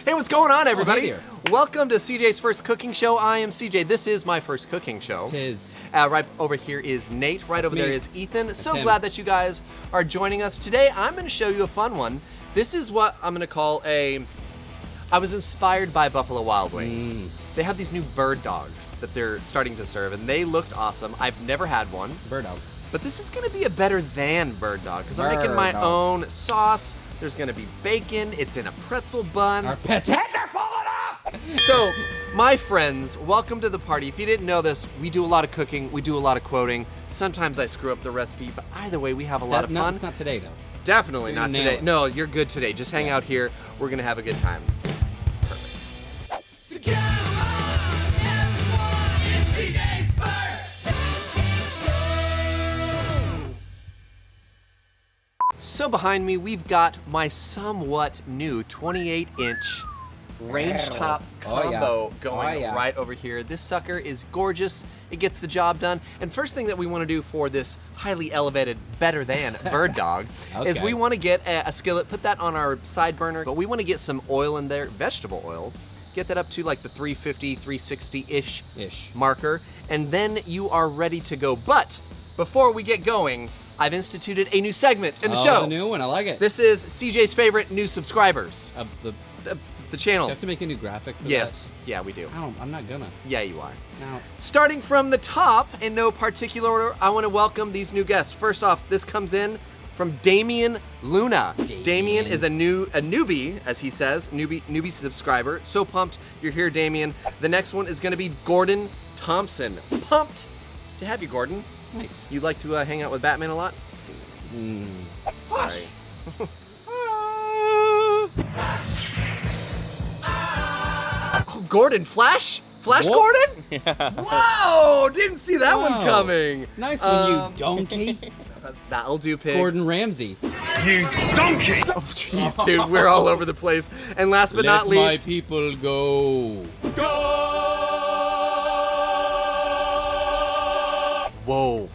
Hey, what's going on, everybody? Oh, hey Welcome to CJ's first cooking show. I am CJ. This is my first cooking show. Tis. Right over here is Nate. Right over there is Ethan. So him. glad that you guys are joining us. Today, I'm going to show you a fun one. This is what I'm going to call I was inspired by Buffalo Wild Wings. They have these new bird dogs that they're starting to serve, and they looked awesome. I've never had one. Bird dog. But this is going to be a better than bird dog because I'm making Bird my dog. own sauce. There's going to be bacon. It's in a pretzel bun. Our pets' heads are falling off! So, my friends, welcome to the party. If you didn't know this, we do a lot of cooking. We do a lot of quoting. Sometimes I screw up the recipe, but either way, we have a lot of fun. Not today, though. Definitely not Nail today. it. No, you're good today. Just hang out here. We're going to have a good time. So come on, everyone, it's CJ's first show. So behind me, we've got my somewhat new 28-inch range top Oh, yeah. combo going Oh, yeah. right over here. This sucker is gorgeous. It gets the job done. And first thing that we want to do for this highly elevated, better than bird dog is Okay. we want to get a skillet, put that on our side burner, but we want to get some oil in there, vegetable oil. Get that up to like the 350, 360-ish marker, and then you are ready to go. But before we get going, I've instituted a new segment in the show. The new one, I like it. This is CJ's favorite new subscribers. The channel. You have to make a new graphic for Yes, yeah, we do. that? I'm not gonna. Yeah, you are. No. Starting from the top, in no particular order, I want to welcome these new guests. First off, this comes in from Damien Luna. Damien is a newbie, as he says, newbie subscriber. So pumped you're here, Damien. The next one is going to be Gordon Thompson. Pumped to have you, Gordon. Nice. You like to hang out with Batman a lot? Sorry. Oh, Gordon, Flash? Flash Whoa. Gordon? Yeah. Whoa, didn't see that one Wow. coming. Nice one, you donkey. That'll do, pig. Gordon Ramsay. Oh, jeez, dude, we're all over the place. And last but not Let my least, people go. whoa,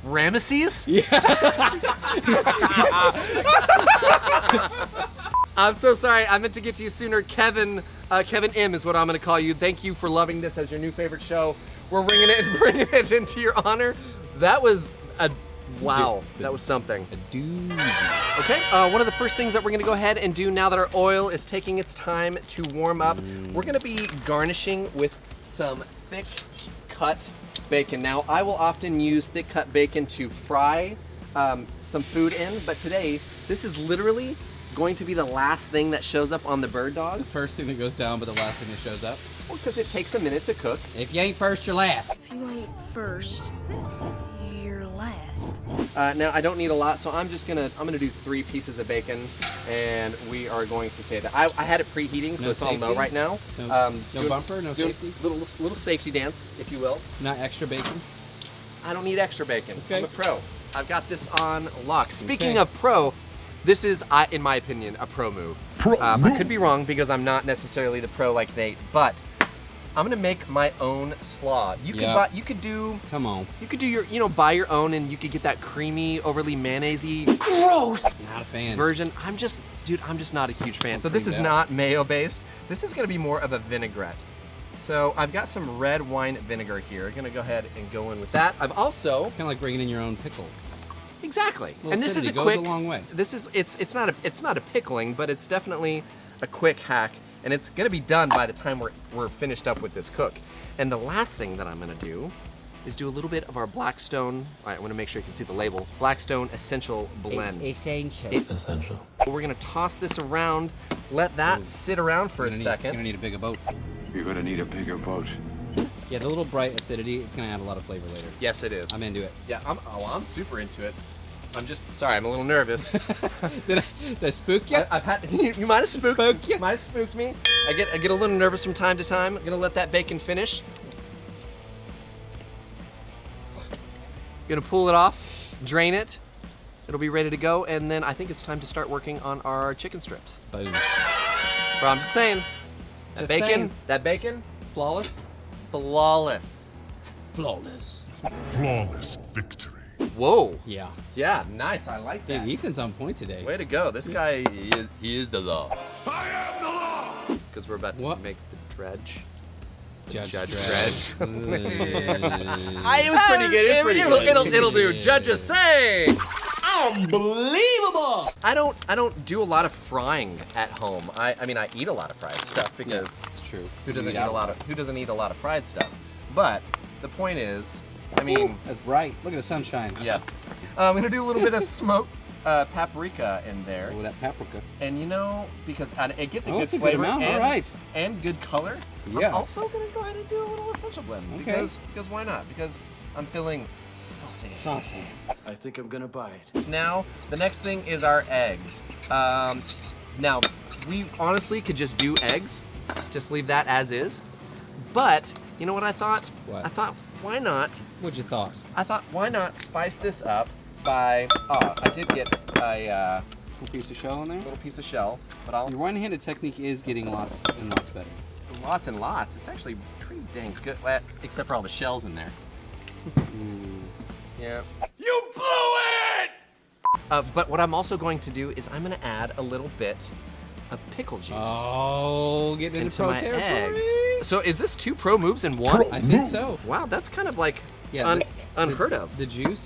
Ramesses? I'm so sorry. I meant to get to you sooner. Kevin M is what I'm going to call you. Thank you for loving this as your new favorite show. We're ringing it and bringing it into your honor. That was wow. That was something. A dude. Okay, one of the first things that we're gonna go ahead and do now that our oil is taking its time to warm up, we're gonna be garnishing with some thick cut bacon. Now, I will often use thick cut bacon to fry some food in, but today, this is literally going to be the last thing that shows up on the bird dogs. First thing that goes down, but the last thing that shows up. Well, because it takes a minute to cook. If you ain't first, you're last. If you ain't first, you're last. Now, I don't need a lot, so I'm gonna do 3 pieces of bacon, and we are going to say that. I had it preheating, so No it's all low safety? right now. No bumper, no do a safety? little safety dance, if you will. Not extra bacon. I don't need extra bacon. Okay. I'm a pro. I've got this on lock. Speaking Okay. of pro, this is, in my opinion, a pro move. I could be wrong because I'm not necessarily the pro like Nate, but I'm gonna make my own slaw. You could Yeah. Come on. you could do your, buy your own, and you could get that creamy, overly mayonnaise-y Not a fan. version. I'm just not a huge fan. So this is not mayo based. This is gonna be more of a vinaigrette. So I've got some red wine vinegar here. I'm gonna go ahead and go in with that. I've also Kind of like bringing in your own pickle. exactly, Little and this is acidity a goes quick. a long way. This is it's not a pickling, but it's definitely a quick hack, and it's gonna be done by the time we're finished up with this cook. And the last thing that I'm gonna do is do a little bit of our Blackstone. I want to make sure you can see the label. Blackstone Essential Blend. Essential. We're gonna toss this around, let that sit around for a You're second. gonna need a bigger boat. You're gonna need a bigger boat. Yeah, the little bright acidity, it's gonna add a lot of flavor later. Yes, it is. I'm into it. Yeah, I'm super into it. I'm just sorry, I'm a little nervous. Did I spook you? I've had you might have spooked Spook ya? might have spooked me. I get a little nervous from time to time. I'm gonna let that bacon finish. Gonna pull it off, drain it. It'll be ready to go, and then I think it's time to start working on our chicken strips. Boom. Bro, I'm just saying, Just saying. that bacon, Flawless? flawless. Flawless. Flawless victory. Whoa. Yeah. Yeah, nice. I like Dude, that. Ethan's on point today. Way to go. This guy, he is the law. I am the law! because we're about to What? make the dredge. Judge Judge Dredge. It was pretty good. It's pretty good. It'll do. Judges say. Unbelievable! I don't do a lot of frying at home. I mean I eat a lot of fried stuff because It's true. who doesn't eat a lot of fried stuff? But the point is, I mean, That's bright. Look at the sunshine. yes. I'm gonna do a little bit of smoked paprika in there, Oh, that paprika. and you know because it gives a Oh, good it's a good flavor amount. and, All right. and good color. Yeah. I'm also gonna go ahead and do a little essential blend Okay. because why not? Because I'm feeling saucy. Saucy. I think I'm gonna buy it. So now the next thing is our eggs. Now we honestly could just do eggs, just leave that as is. But you know what I thought? What? I thought why not? What'd you thought? I thought why not spice this up by I did get a Little piece of shell in there. little piece of shell, but I'll Your one-handed technique is getting lots and lots better. lots and lots. It's actually pretty dang good, except for all the shells in there. Ooh. Yeah. You blew it! But what I'm also going to do is I'm going to add a little bit of pickle juice Oh, getting into into pro my territory. eggs. So is this 2 pro moves in one? I think so. Wow, that's kind of like Yeah, unheard of. The juice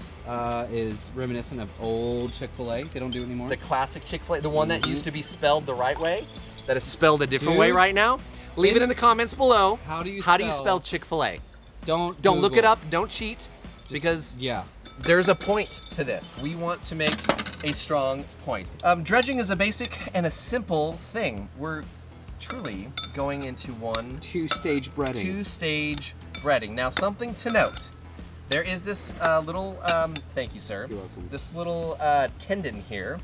is reminiscent of old Chick-fil-A. They don't do it anymore. The classic Chick-fil-A, the one that used to be spelled the right way, that is spelled a different Dude. way right now. Leave it in the comments below. How do you spell Chick-fil-A? Don't Don't look it Google. up, don't cheat, because Yeah. there's a point to this. We want to make a strong point. Dredging is a basic and a simple thing. We're truly going into Two-stage breading. 2-stage breading. Now, something to note. There is this little, thank you, sir. You're welcome. This little tendon here.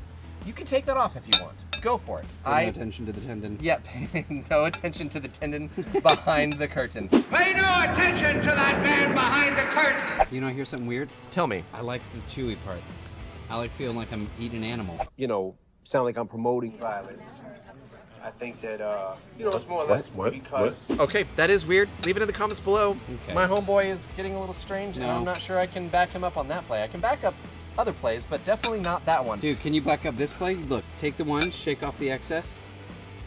You can take that off if you want. Go for it. Pay no attention to the tendon. Yep, pay no attention to the tendon behind the curtain. Pay no attention to that man behind the curtain! You know, here's something weird. Tell me. I like the chewy part. I like feeling like I'm eating an animal. you know, sound like I'm promoting violence. I think that, you know, it's more or less because Okay, that is weird. Leave it in the comments below. Okay. My homeboy is getting a little strange, and No. I'm not sure I can back him up on that play. I can back up other plays, but definitely not that one. Dude, can you back up this play? Look, take the one, shake off the excess.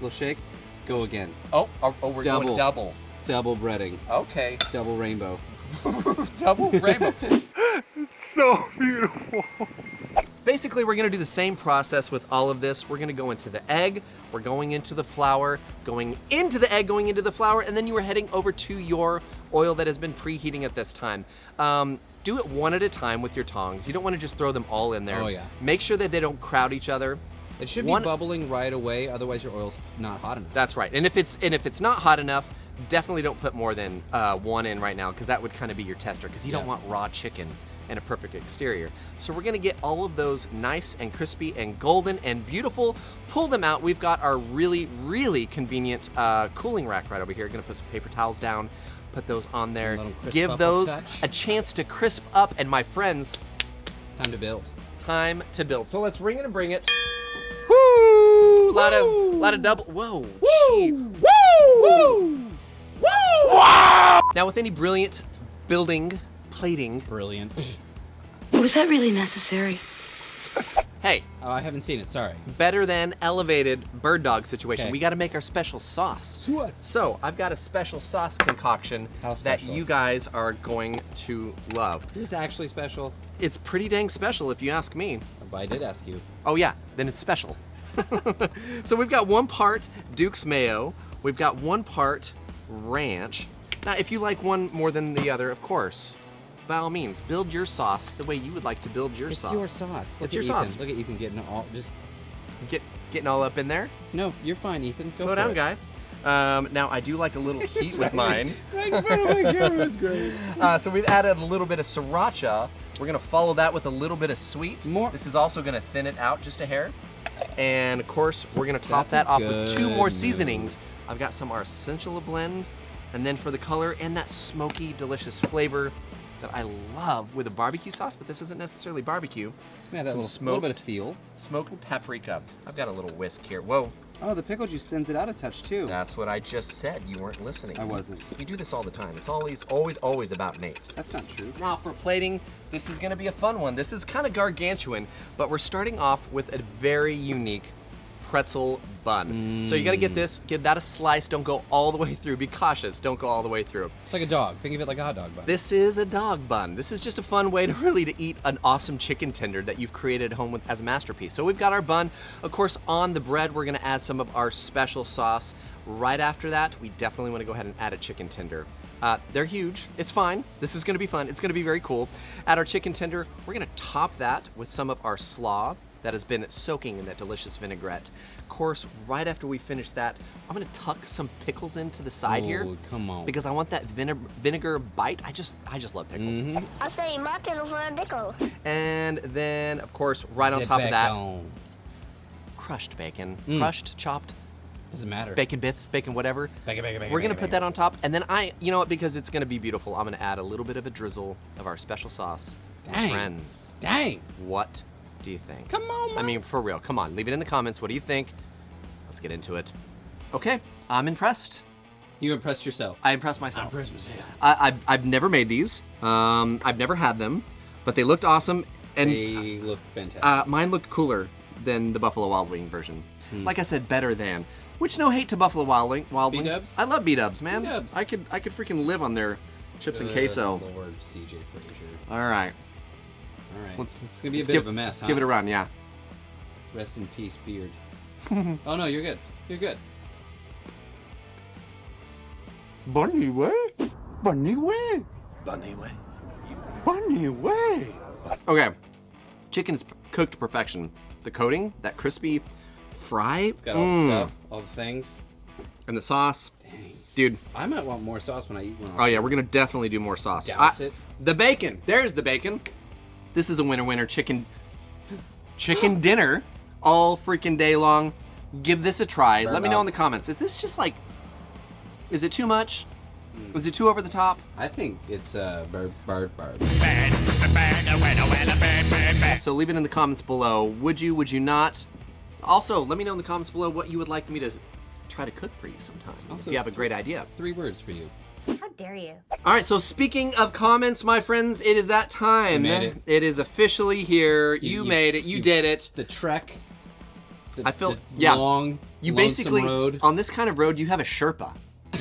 Little shake. Go again. Oh, we're Double. going double. Double breading. Okay, Double rainbow. double rainbow. So beautiful. Basically, we're gonna do the same process with all of this. We're gonna go into the egg, we're going into the flour, going into the egg, going into the flour, and then you are heading over to your oil that has been preheating at this time. Do it one at a time with your tongs. You don't wanna just throw them all in there. Oh, yeah. Make sure that they don't crowd each other. It should One- be bubbling right away, otherwise your oil's not hot enough. That's right. And if it's not hot enough, definitely don't put more than one in right now, because that would kind of be your tester, because you don't Yeah. want raw chicken and a perfect exterior. So we're gonna get all of those nice and crispy and golden and beautiful, pull them out. We've got our really, really convenient cooling rack right over here. Gonna put some paper towels down, put those on there, Let 'em crisp give up a those touch. a chance to crisp up, and my friends, Time to build. time to build. So let's ring it and bring it. Woo! Lot of double. Whoa! Woo! Woo! Woo! Woo! Now, with any brilliant building, plating, Brilliant. Was that really necessary? hey, Oh, I haven't seen it, sorry. better than elevated bird dog situation. Okay. We got to make our special sauce. What? So I've got a special sauce concoction How that special? you guys are going to love. This is actually special. It's pretty dang special, if you ask me. But I did ask you. Oh yeah, then it's special. So we've got 1 part Duke's mayo. We've got 1 part ranch. Now, if you like one more than the other, of course, by all means, build your sauce the way you would like to build your It's sauce. your sauce. It's Look your at sauce. Ethan. Look at Ethan getting all just. Getting all up in there. No, you're fine, Ethan. Go Slow for down, it. guy. Now, I do like a little heat with mine. Right in front of my camera, it's great. So we've added a little bit of sriracha. We're gonna follow that with a little bit of sweet. More- This is also gonna thin it out just a hair. And of course, we're gonna top That's that off with 2 good more move. seasonings. I've got some our essential blend, and then for the color and that smoky, delicious flavor that I love with a barbecue sauce, but this isn't necessarily barbecue. Yeah, that Some little bit of smoked, feel. smoked paprika. I've got a little whisk here. Whoa, Oh, the pickle juice thins it out a touch too. that's what I just said. You weren't listening. I wasn't. You do this all the time. It's always about Nate. That's not true. Now for plating, this is gonna be a fun one. This is kind of gargantuan, but we're starting off with a very unique pretzel bun. So you gotta get this, give that a slice, don't go all the way through. Be cautious, don't go all the way through. It's like a dog. Think of it like a hot dog bun. This is a dog bun. This is just a fun way to really eat an awesome chicken tender that you've created at home with, as a masterpiece. So we've got our bun. Of course, on the bread, we're gonna add some of our special sauce. Right after that, we definitely wanna go ahead and add a chicken tender. They're huge, it's fine. This is gonna be fun, it's gonna be very cool. Add our chicken tender, we're gonna top that with some of our slaw that has been soaking in that delicious vinaigrette. Of course, right after we finish that, I'm gonna tuck some pickles into the side here. Come on. Because I want that vinegar bite. I just love pickles. I'll sell you my pickle for a nickel. And then, of course, right on top of that, crushed bacon. Crushed, chopped, Doesn't matter. bacon bits, bacon whatever. Bacon, We're gonna put that on top, and then you know what, because it's gonna be beautiful, I'm gonna add a little bit of a drizzle of our special sauce. My Dang. friends, Dang. what do you think? Come on, I mean, for real, come on, leave it in the comments. What do you think? Let's get into it. Okay, I'm impressed. You impressed yourself. I impressed myself. Impressed myself. I've never made these. I've never had them, but they looked awesome. And They look fantastic. mine looked cooler than the Buffalo Wild Wing version. Like I said, better than. Which, no hate to Buffalo Wild Wings. B-dubs? I love B-dubs, man. B-dubs. I could freaking live on their chips and queso. Lord, CJ Frazier. All right. All right. Let's It's gonna be a let's bit give, of a mess. Let's give it a run, yeah. Rest in peace, beard. Oh no, you're good. You're good. Bunny way? Bunny way? Bunny way. Bunny way? Okay. Chicken is cooked to perfection. The coating, that crispy fry, It's got all the stuff, all the things. and the sauce. Dang. Dude, I might want more sauce when I eat one. oh yeah, we're gonna definitely do more sauce. Douse it. The bacon, there's the bacon. This is a winner chicken dinner all freaking day long. Give this a try. Let me know in the comments. Is this just like, is it too much? Is it too over the top? I think it's bird. So leave it in the comments below. Would you not? Also, let me know in the comments below what you would like me to try to cook for you sometime. If you have a great idea. 3 words for you. How dare you? All right, so speaking of comments, my friends, it is that time. You made it. It is officially here. You made it. You did it. The trek. I feel, the yeah. Long, You lonesome basically, road. on this kind of road, you have a Sherpa.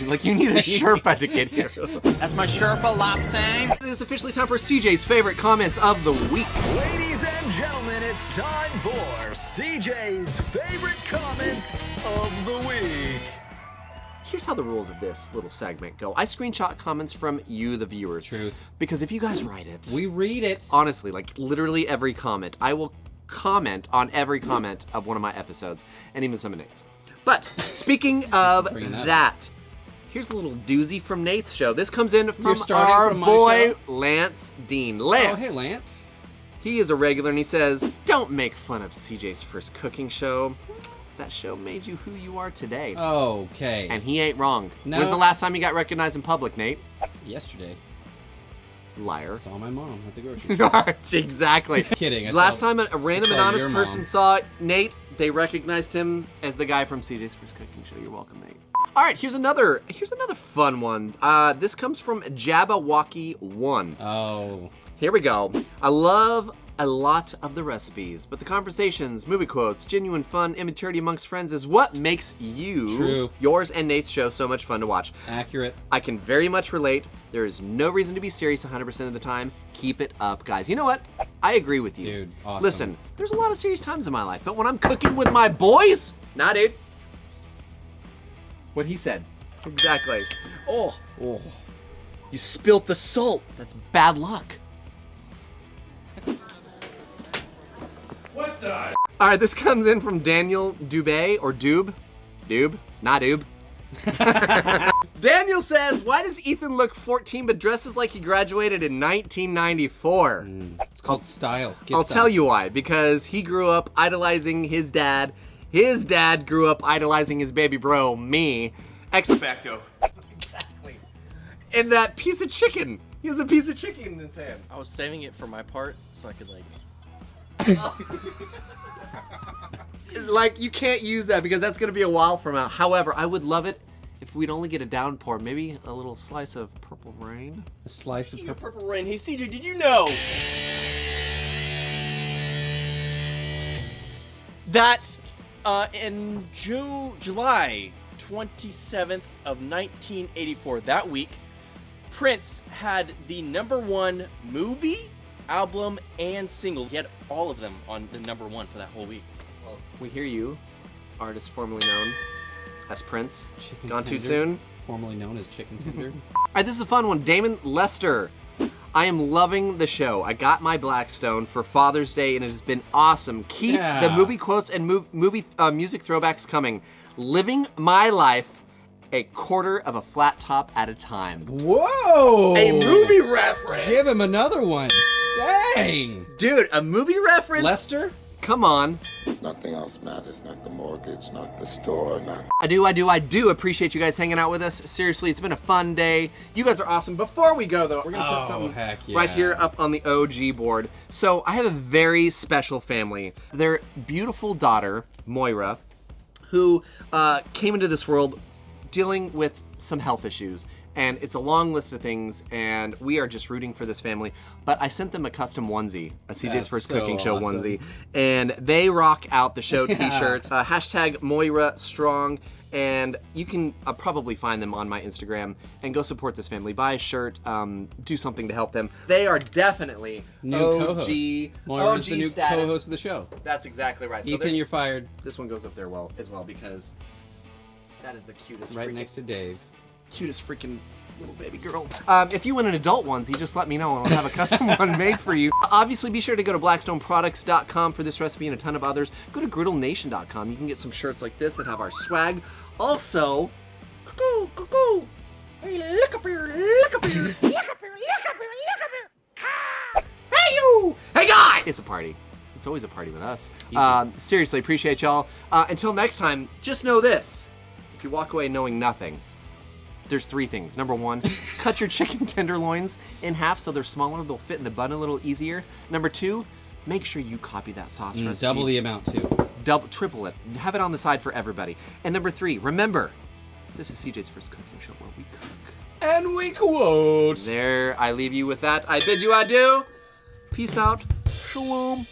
Like, you need a Sherpa to get here. That's my Sherpa Lapsang. It is officially time for CJ's favorite comments of the week. Ladies and gentlemen, it's time for CJ's favorite comments of the week. Here's how the rules of this little segment go. I screenshot comments from you, the viewers. Truth. Because if you guys write it, We read it. honestly, like literally every comment, I will comment on every comment of one of my episodes, and even some of Nate's. But speaking of Bringing that that, here's a little doozy from Nate's show. This comes in from starting our from my boy, show? Lance Dean. Lance. Oh, hey, Lance. He is a regular, and he says, don't make fun of CJ's first cooking show. That show made you who you are today. Okay. And he ain't wrong. No. When's the last time you got recognized in public, Nate? Yesterday, Liar. saw my mom at the grocery store. Exactly. Kidding. I Last saw- time a random I saw anonymous your person mom. saw Nate, they recognized him as the guy from CJ's First Cooking Show. You're welcome, Nate. All right, here's another fun one. This comes from Jabberwocky1. Oh. Here we go. I love a lot of the recipes, but the conversations, movie quotes, genuine fun, immaturity amongst friends is what makes you, True. yours and Nate's show so much fun to watch. Accurate. I can very much relate. There is no reason to be serious 100% of the time. Keep it up, guys. You know what? I agree with you. Dude, awesome. Listen, there's a lot of serious times in my life, but when I'm cooking with my boys, nah, dude. What he said. Exactly. Oh, you spilt the salt. That's bad luck. What the? All right, this comes in from Daniel Dubé, or Doob. Doob, not Doob. Daniel says, why does Ethan look 14 but dresses like he graduated in 1994? It's called style. I'll tell you why. Because he grew up idolizing his dad. His dad grew up idolizing his baby bro, me. Facto. Exactly. And that piece of chicken. He has a piece of chicken in his hand. I was saving it for my part so I could like. Like, you can't use that because that's going to be a while from now. However, I would love it if we'd only get a downpour. Maybe a little slice of purple rain. A slice of purple. Purple Rain. Hey CJ, did you know that In July 27th of 1984, that week, Prince had the #1 movie, album, and single. He had all of them on the #1 for that whole week. Well, we hear you, artist formerly known as Prince. Chicken Gone too tender, soon? Formerly known as Chicken Tender. All right, this is a fun one. Damon Lester. I am loving the show. I got my Blackstone for Father's Day, and it has been awesome. Keep the movie quotes and movie music throwbacks coming. Living my life a quarter of a flat top at a time. Whoa! A movie reference! Give him another one. Dang! Dude, a movie reference? Lester? Come on. Nothing else matters, not the mortgage, not the store, not... I do appreciate you guys hanging out with us. Seriously, it's been a fun day. You guys are awesome. Before we go, though, we're going to put something heck yeah. right here up on the OG board. So I have a very special family. Their beautiful daughter, Moira, who came into this world dealing with some health issues. And it's a long list of things, and we are just rooting for this family. But I sent them a custom onesie, a CJ's That's First so Cooking Show awesome. onesie. And they rock out the show t-shirts. Hashtag Moira Strong. And you can probably find them on my Instagram. And go support this family. Buy a shirt. Do something to help them. They are definitely New OG, co-host. Moira's OG the new status. co-host of the show. That's exactly right. Ethan, you're fired. This one goes up there as well because that is the cutest. Right next to Dave. Cutest freaking little baby girl. If you want an adult onesie, just let me know and I'll have a custom one made for you. Obviously, be sure to go to blackstoneproducts.com for this recipe and a ton of others. Go to griddlenation.com. You can get some shirts like this that have our swag. Also, cuckoo. Hey, look up here, look up here. Look up here, look up here, look up here. Hey, you. Hey, guys. It's a party. It's always a party with us. Seriously, appreciate y'all. Until next time, just know this. If you walk away knowing nothing, there's 3 things. Number 1, cut your chicken tenderloins in half so they're smaller, they'll fit in the bun a little easier. Number 2, make sure you copy that sauce recipe. Double the amount too. Triple it. Have it on the side for everybody. And number 3, remember, this is CJ's First Cooking Show where we cook. And we quote. There, I leave you with that. I bid you adieu. Peace out. Shalom.